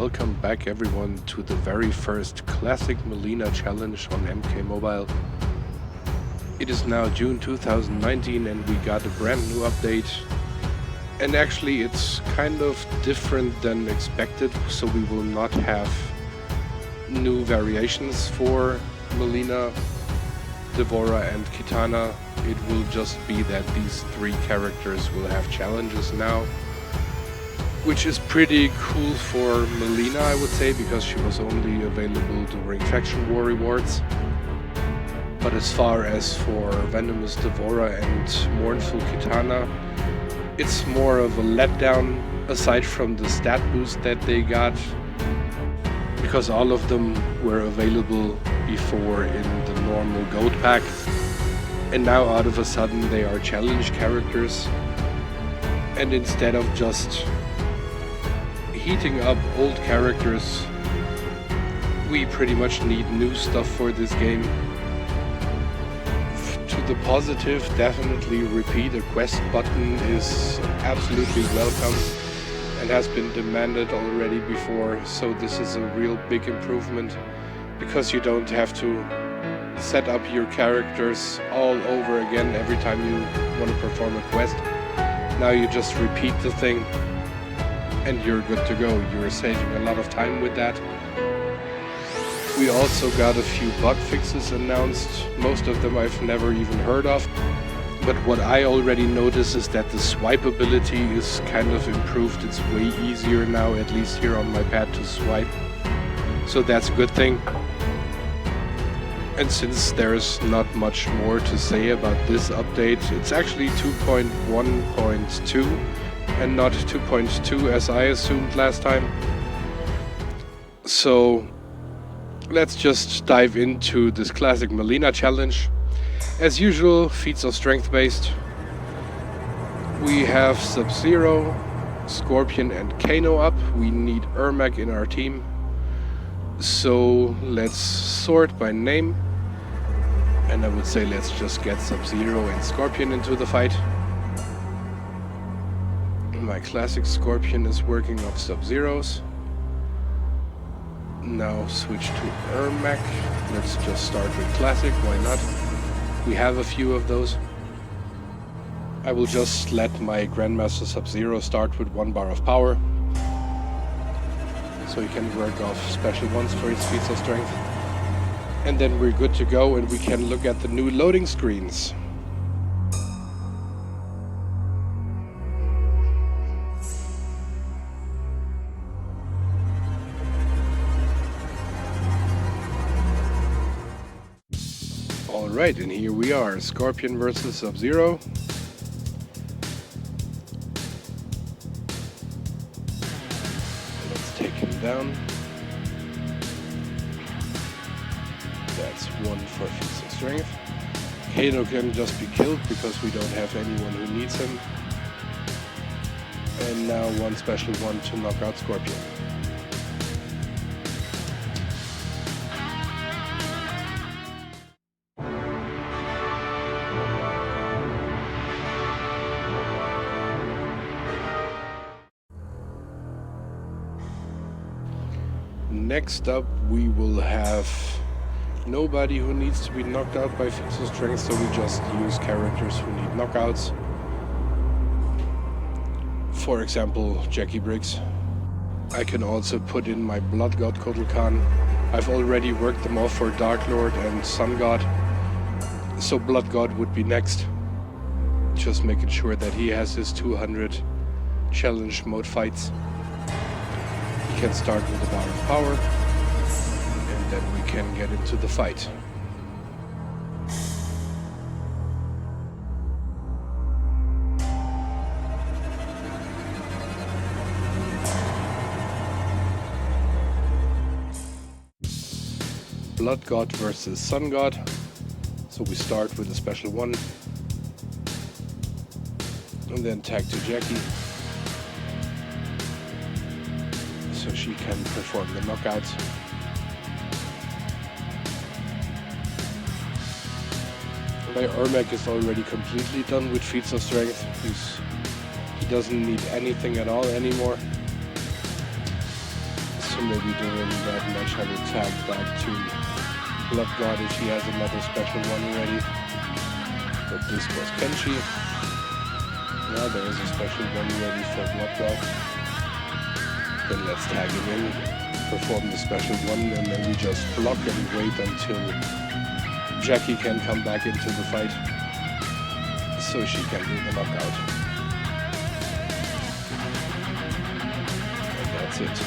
welcome back everyone to the very first Classic Mileena challenge on MK Mobile. It is now June 2019 and we got a brand new update. And actually it's kind of different than expected, so we will not have new variations for Melina, Devora and Katana. It will just be that these three characters will have challenges now, which is pretty cool for Melina, I would say, because she was only available during Faction War rewards. But as far as for Venomous Devora and Mournful Katana, it's more of a letdown aside from the stat boost that they got, because all of them were available before in the normal gold pack, and now out of a sudden they are challenge characters, and instead of just heating up old characters, we pretty much need new stuff for this game. To the positive, definitely repeat a quest button is absolutely welcome and has been demanded already before, so this is a real big improvement, because you don't have to set up your characters all over again every time you want to perform a quest. Now you just repeat the thing and you're good to go. You're saving a lot of time with that. We also got a few bug fixes announced. Most of them I've never even heard of. But what I already noticed is that the swipe ability is kind of improved. It's way easier now, at least here on my pad, to swipe. So that's a good thing. And since there's not much more to say about this update, it's actually 2.1.2 and not 2.2 as I assumed last time. So let's just dive into this Classic Mileena challenge. As usual, feats of strength based. We have SubZero, Scorpion and Kano up. We need Cermak in our team. So let's sort by name. And I would say let's just get SubZero and Scorpion into the fight. My Classic Scorpion is working off SubZeros. Now switch to Cermak. Let's just start with Classic, why not? We have a few of those. I will just let my Grandmaster SubZero start with 1 bar of power, so he can work off special ones for his feats of strength. And then we're good to go and we can look at the new loading screens. Alright, and here we are, Scorpion versus SubZero. Let's take him down. That's 1 for feats of strength. Kano can just be killed because we don't have anyone who needs him. And now 1 special 1 to knock out Scorpion. Next up, we will have nobody who needs to be knocked out by feats of strength, so we just use characters who need knockouts. For example, Jackie Briggs. I can also put in my Blood God Kahn. I've already worked them off for Dark Lord and Sun God, so Blood God would be next. Just making sure that he has his 200 challenge mode fights. We can start with a bar of power, and then we can get into the fight. Blood God versus Sun God. So we start with a special 1, and then tag to Jackie, so she can perform the knockouts. My Cermak is already completely done with feats of strength. He doesn't need anything at all anymore. So maybe during that match I will tag back to Blood God if he has another special one ready. But this was Kenshi. Now there is a special one ready for Blood God. Then let's tag him in, perform the special one, and then we just block and wait until Jackie can come back into the fight so she can do the knockout. And that's it.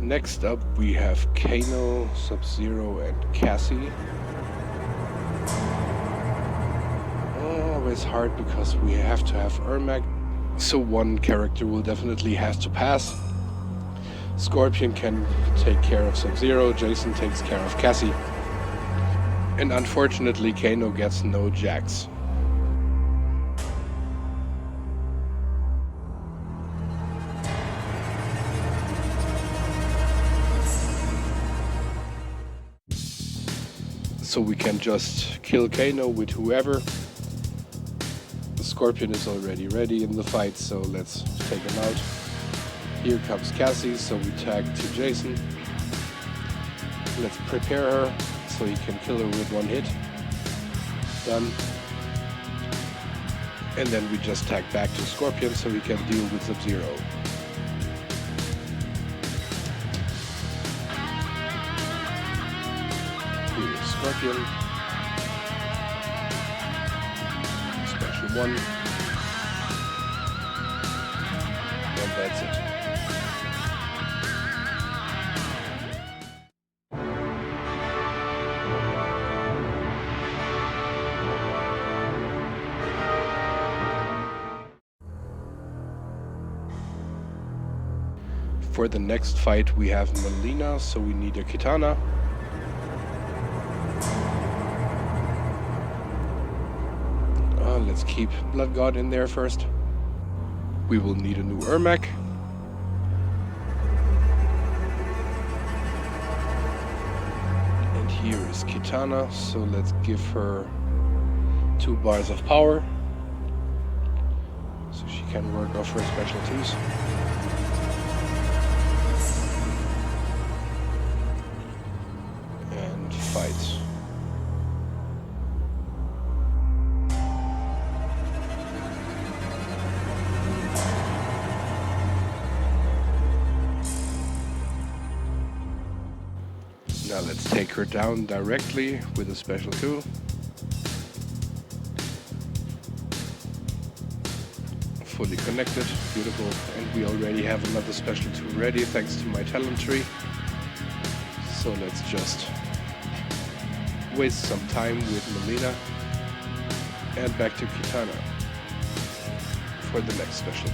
Next up we have Kano, SubZero and Cassie. Always hard because we have to have Cermak, so one character will definitely have to pass. Scorpion can take care of SubZero, Jason takes care of Cassie. And unfortunately Kano gets no jacks. So we can just kill Kano with whoever. The Scorpion is already ready in the fight, so let's take him out. Here comes Cassie, so we tag to Jason. Let's prepare her so he can kill her with one hit. Done. And then we just tag back to Scorpion so he can deal with SubZero. Scorpion. Special one. And that's it. For the next fight we have Melina, so we need a Katana. Let's keep Blood God in there first. We will need a new Cermak. And here is Katana, so let's give her 2 bars of power so she can work off her specialties. And fight. Now let's take her down directly with a special 2. Fully connected, beautiful. And we already have another special 2 ready thanks to my talent tree. So let's just waste some time with Melina and back to Katana for the next special 2.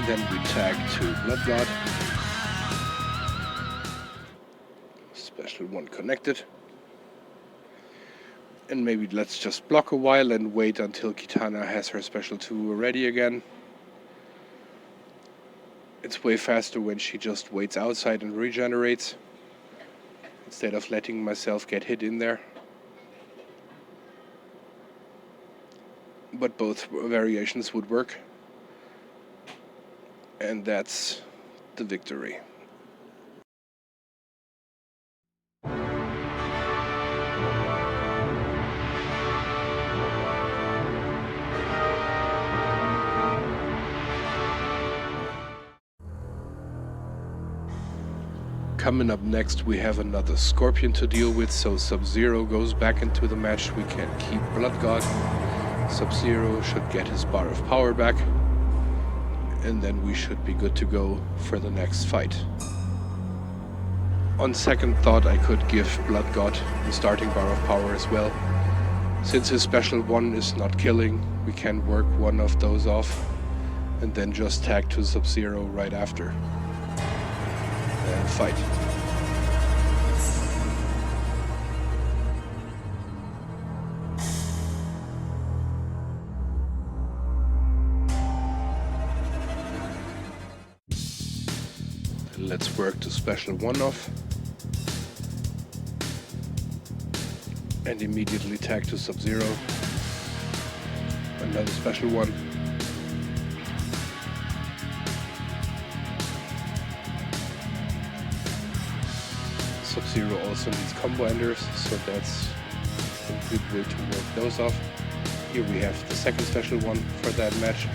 Then we tag to Blood God. Special 1 connected. And maybe let's just block a while and wait until Katana has her special 2 ready again. It's way faster when she just waits outside and regenerates, instead of letting myself get hit in there. But both variations would work. And that's the victory. Coming up next we have another Scorpion to deal with, so SubZero goes back into the match. We can keep Blood God. SubZero should get his bar of power back. And then we should be good to go for the next fight. On second thought, I could give Blood God the starting bar of power as well. Since his special 1 is not killing, we can work one of those off and then just tag to SubZero right after. And fight. Let's work the special one off. And immediately tag to SubZero. Another special one. SubZero also needs combo enders, so that's a good way to work those off. Here we have the second special one for that match.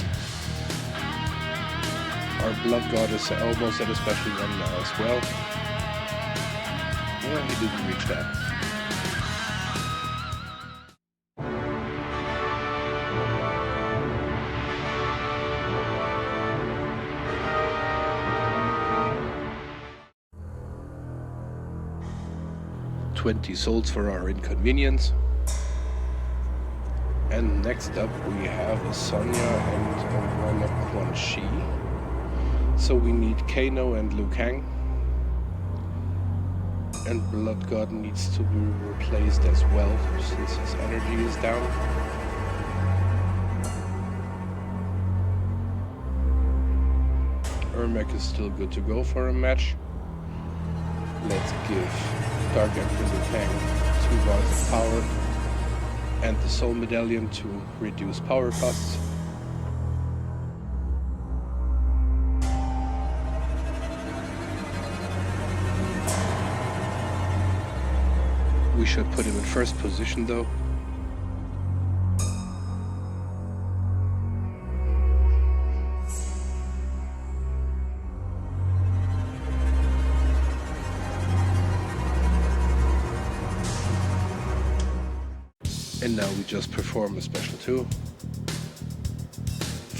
Our Blood God is almost at a special one now as well. Well, he didn't reach that. $20 souls for our inconvenience. And next up we have a Sonya and a Kenshi. So we need Kano and Liu Kang. And Blood God needs to be replaced as well since his energy is down. Cermak is still good to go for a match. Let's give Dark Emperor Liu Kang 2 bars of power and the Soul Medallion to reduce Powerpuffs. We should put him in first position though. And now we just perform a special 2,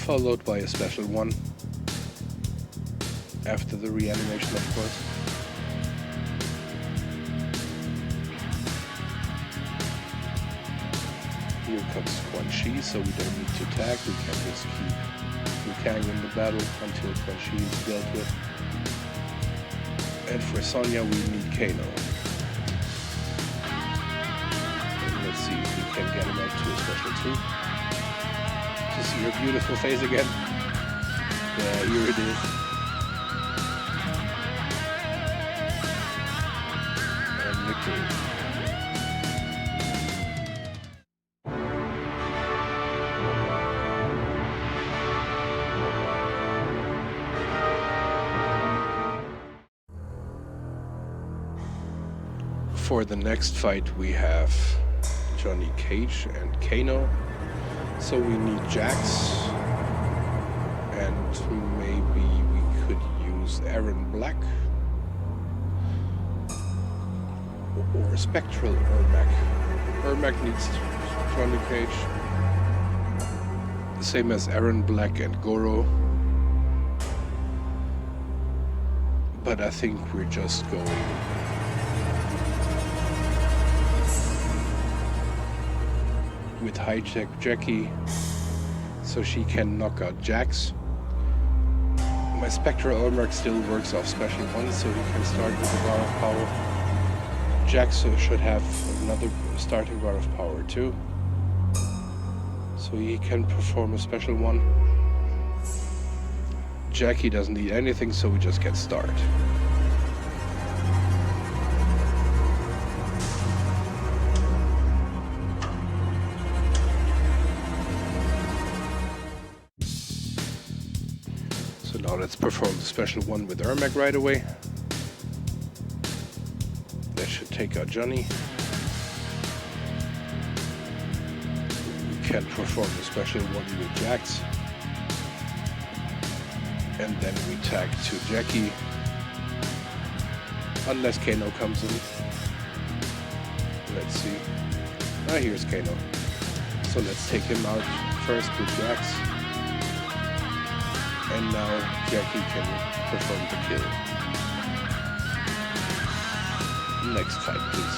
followed by a special 1, after the reanimation of course. Here comes Kenshi, so we don't need to tag, we can just keep Liu Kang in the battle until Kenshi is dealt with. And for Sonya we need Kano. Let's see if we can get him up to a special 2. To see her beautiful face again. Yeah, here it is. And victory. For the next fight we have Johnny Cage and Kano. So we need Jax, and maybe we could use Aaron Black or Spectral Cermak. Cermak needs Johnny Cage, the same as Aaron Black and Goro. But I think we're just going with high-tech Jackie, so she can knock out Jax. My Spectral Cermak still works off special 1, so he can start with a bar of power. Jax should have another starting bar of power too, so he can perform a special 1. Jackie doesn't need anything, so we just get started. Now let's perform the special 1 with Cermak right away. That should take out Johnny. We can perform the special 1 with Jax. And then we tag to Jackie. Unless Kano comes in. Let's see. Ah, here's Kano. So let's take him out first with Jax. And now Jackie can perform the kill. Next fight, please.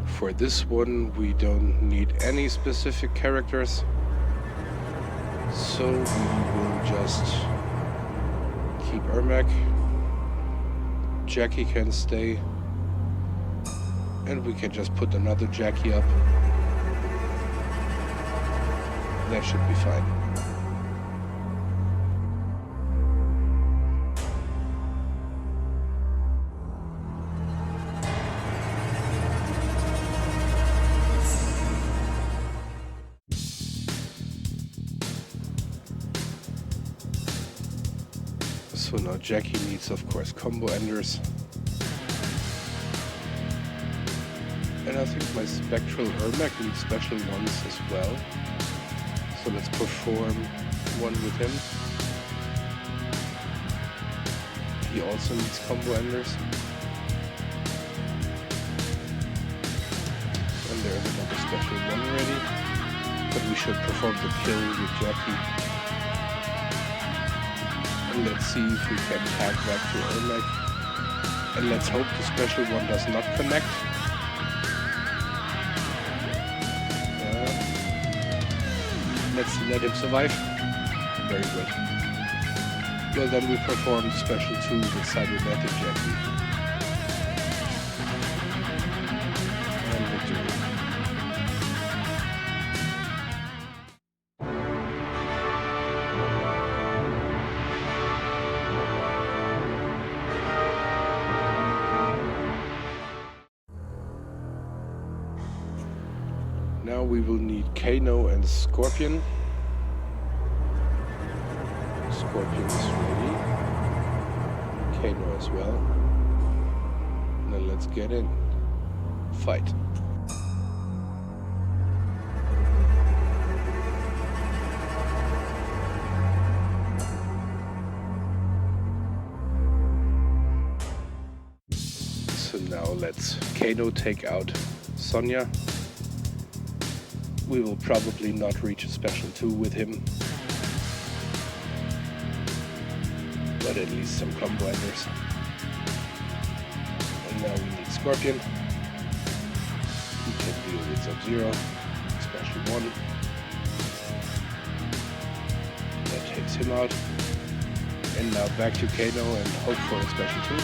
For this one, we don't need any specific characters. So we will just keep Cermak Jackie can stay. And we can just put another Jackie up. That should be fine. So now Jackie needs, of course, combo enders. And I think my Spectral Cermak needs special ones as well. So let's perform one with him. He also needs combo enders. And there's another special one ready. But we should perform the kill with Jackie. And let's see if we can tag back to Cermak. And let's hope the special one does not connect. Let's let him survive. Very good. Well, then we perform special 2 with Cybernetic Jackie. And victory. Now we will need Kano and Scorpion. Scorpion is ready. Kano as well. Now let's get in. Fight. So now let's Kano take out Sonya. We will probably not reach a special 2 with him. But at least some combo enders. And now we need Scorpion. He can deal with SubZero. Special 1. That takes him out. And now back to Kano and hope for a special 2.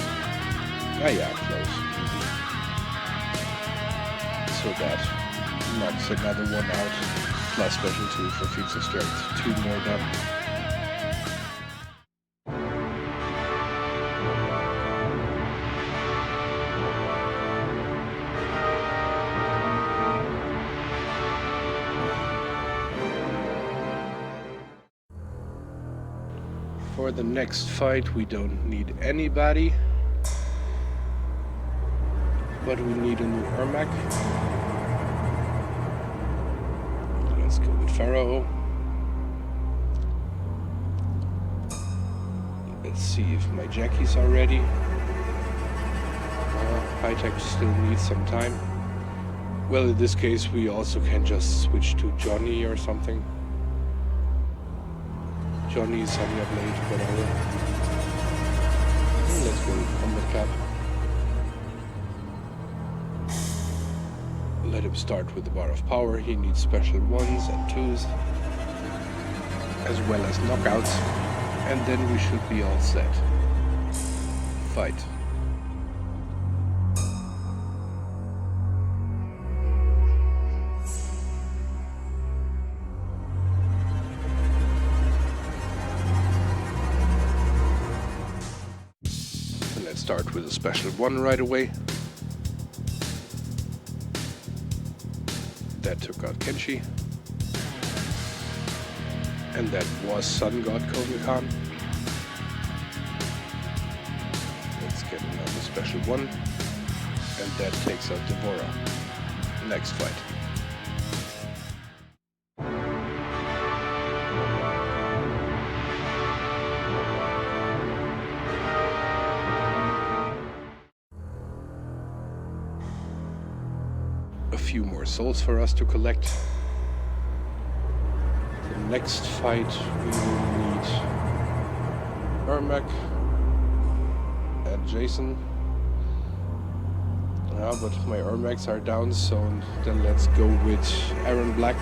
Ah yeah, close. Easy. So that knocks another one out, plus special 2 for feats of strength. 2 more done. For the next fight, we don't need anybody, but we need a new Cermak. Let's go with Pharaoh. Let's see if my Jackies are ready. High Tech still needs some time. Well, in this case, we also can just switch to Johnny or something. Johnny, Sonya Blade, whatever. And let's go with Combat Cap. Let him start with the Bar of Power. He needs special 1s and 2s, as well as knockouts. And then we should be all set. Fight. Start with a special 1 right away. That took out Kenshi. And that was Sun God Kahn. Let's get another special 1. And that takes out Devora. Next fight. Few more souls for us to collect. The next fight we will need Cermak and Jason. But my Cermaks are down, so then let's go with Aaron Black.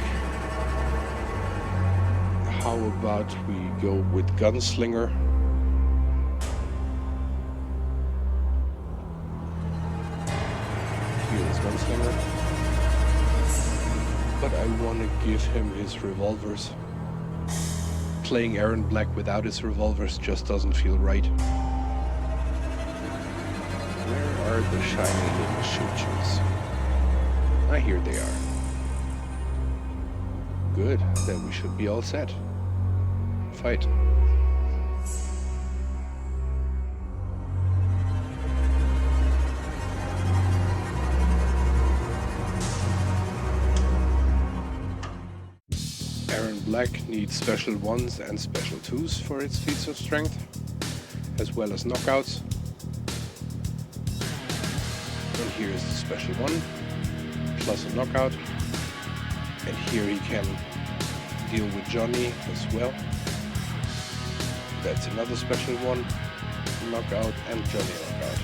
How about we go with Gunslinger? his gunslinger. But I want to give him his revolvers. Playing Aaron Black without his revolvers just doesn't feel right. Where are the shiny little choo-choos? Ah, here they are. Good, then we should be all set. Fight. Aaron Black needs special 1s and special 2s for its feats of strength, as well as knockouts. And here is the special 1, plus a knockout. And here he can deal with Johnny as well. That's another special 1, knockout, and Johnny knockout.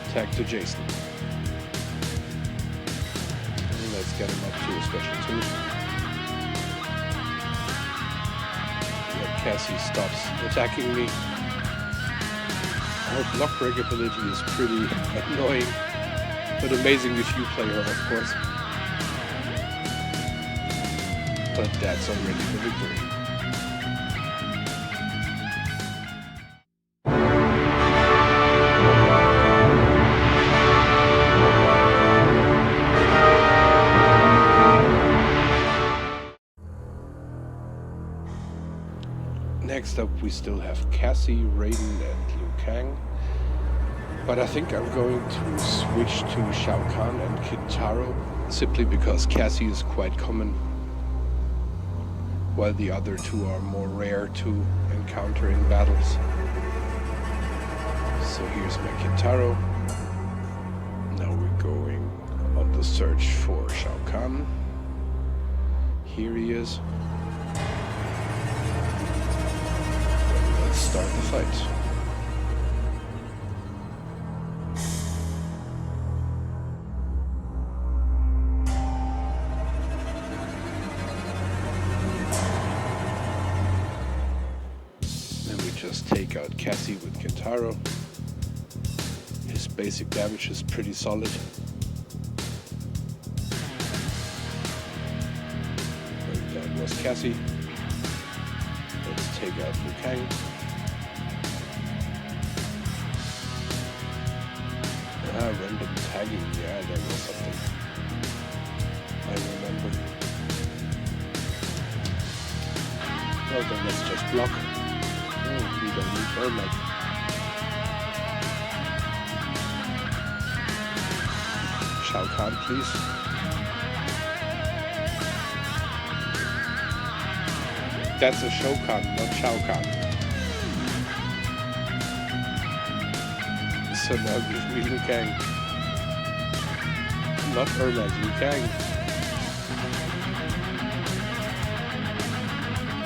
Tag to Jason. And let's get him up to a special 2. Cassie stops attacking me. Her block break ability is pretty annoying, but amazing if you play her, of course. But that's already the victory. Next up we still have Cassie, Raiden and Liu Kang. But I think I'm going to switch to Shao Kahn and Kintaro, simply because Cassie is quite common, while the other two are more rare to encounter in battles. So here's my Kintaro. Now we're going on the search for Shao Kahn. Here he is. Let's start the fight. Just take out Cassie with Kintaro. His basic damage is pretty solid. And that was Cassie. Let's take out Liu Kang. Random tagging, yeah, there was something. I remember. Well then, let's just block. We don't need Cermak. Shao Kahn, please. That's a Shao Kahn, not Shao Kahn. So now give me Liu Kang. Not Cermak, Liu Kang.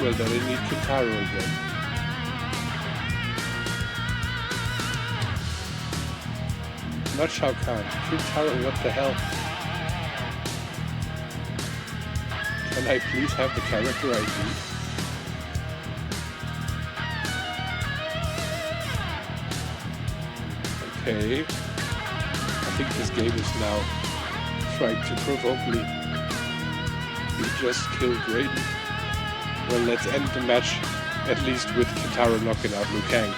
Well, then I need Kintaro again. Not Shao Kahn. Kintaro, what the hell? Can I please have the character ID? Okay. I think this game is now trying to provoke me. We just killed Raiden. Well, let's end the match, at least with Kintaro knocking out Liu Kang.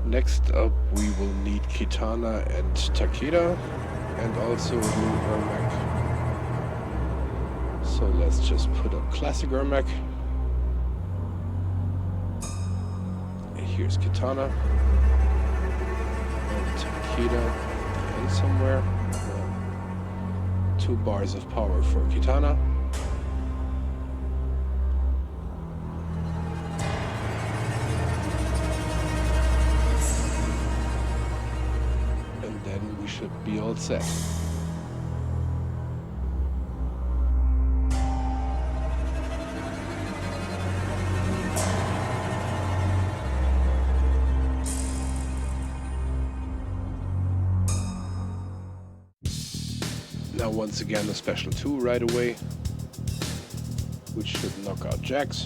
Next up, we will need Katana and Takeda, and also Cermak. So let's just put up Classic Cermak. Here's Katana. And Takeda in somewhere. 2 bars of power for Katana. Should be all set. Now once again a special 2 right away, which should knock out Jax.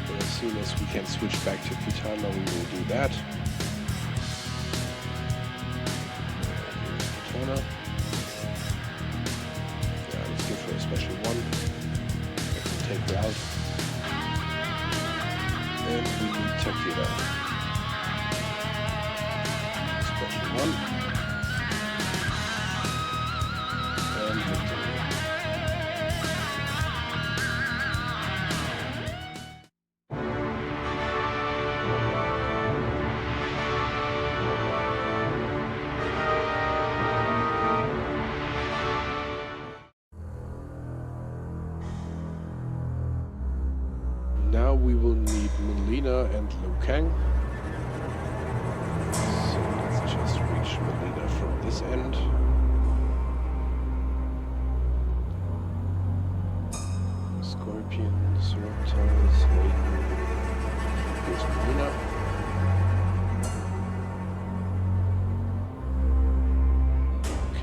But as soon as we can switch back to Katana, we will do that. Katana. Yeah, let's give her a special 1. Take her out. And we need Takeda. Special 1. And victory. Now we will need Melina and Kang. So let's just reach Melina from this end. Scorpions, reptiles, Maiden. Here's Melina.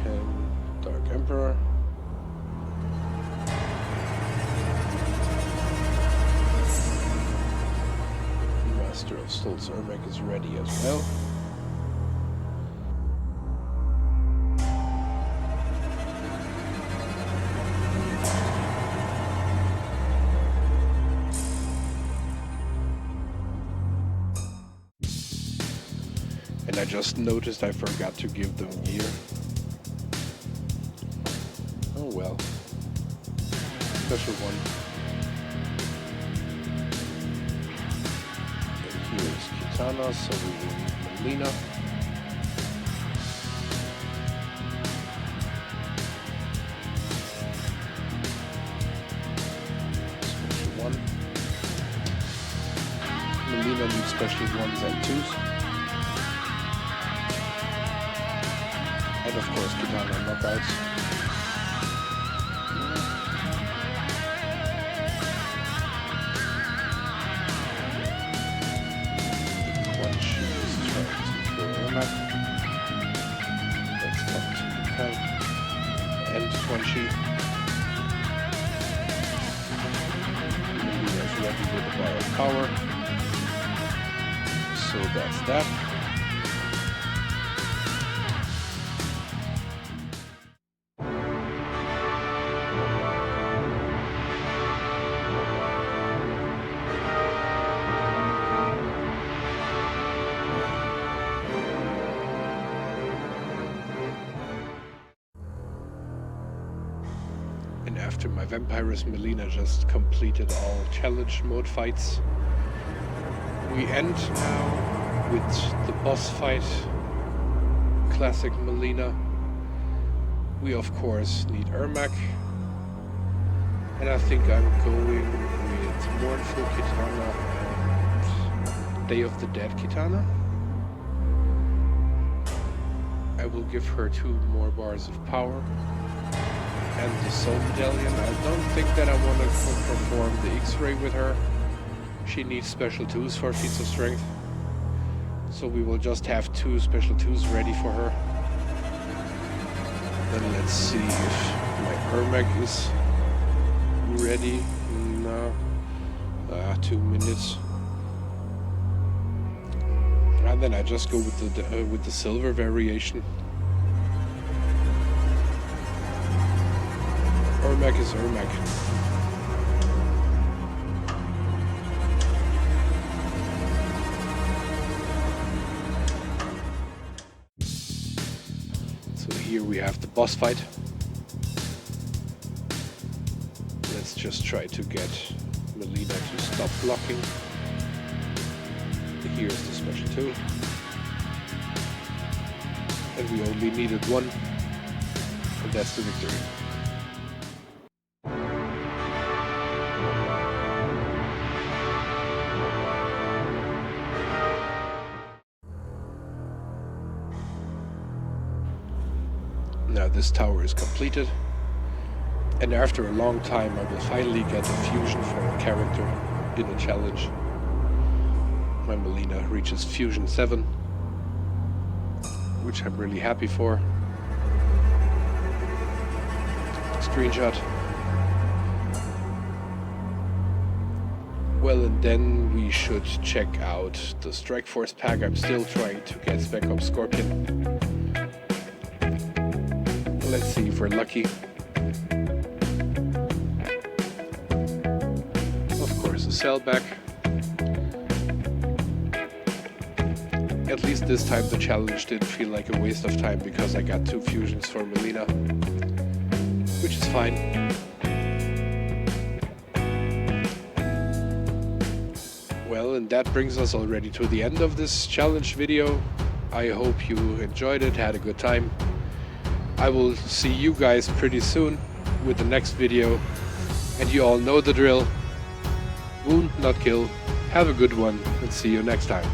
Kang, Dark Emperor. Master of Soul Cermak is ready as well. And I just noticed I forgot to give them gear. Oh well. Special 1. Here's Katana, so we will need Molina. Special 1. Molina needs special 1s and 2s. And of course Katana knockouts. Let's talk to Kahn and Kenshi. Melina is ready with a bar of power. So that's that. And after my Vampirus, Melina just completed all challenge mode fights. We end now with the boss fight, Classic Mileena. We of course need Cermak. And I think I'm going with Mournful Katana and Day of the Dead Katana. I will give her 2 more bars of power. And the Soul Medallion. I don't think that I want to perform the X-Ray with her. She needs special 2s for feats of strength. So we will just have 2 special 2s ready for her. Then let's see if my Cermak is ready. No. 2 minutes. And then I just go with the silver variation. Cermak is Cermak. So here we have the boss fight. Let's just try to get Melina to stop blocking. Here's the special 2. And we only needed 1. And that's the victory. Now this tower is completed, and after a long time I will finally get a fusion for a character in a challenge. my Melina reaches Fusion 7, which I'm really happy for. Screenshot. Well, and then we should check out the Strike Force pack. I'm still trying to get Spec Ops Scorpion. Let's see if we're lucky. Of course, a cell back. At least this time the challenge didn't feel like a waste of time because I got 2 fusions for Melina, which is fine. Well, and that brings us already to the end of this challenge video. I hope you enjoyed it, had a good time. I will see you guys pretty soon with the next video, and you all know the drill. Wound, not kill. Have a good one, and see you next time.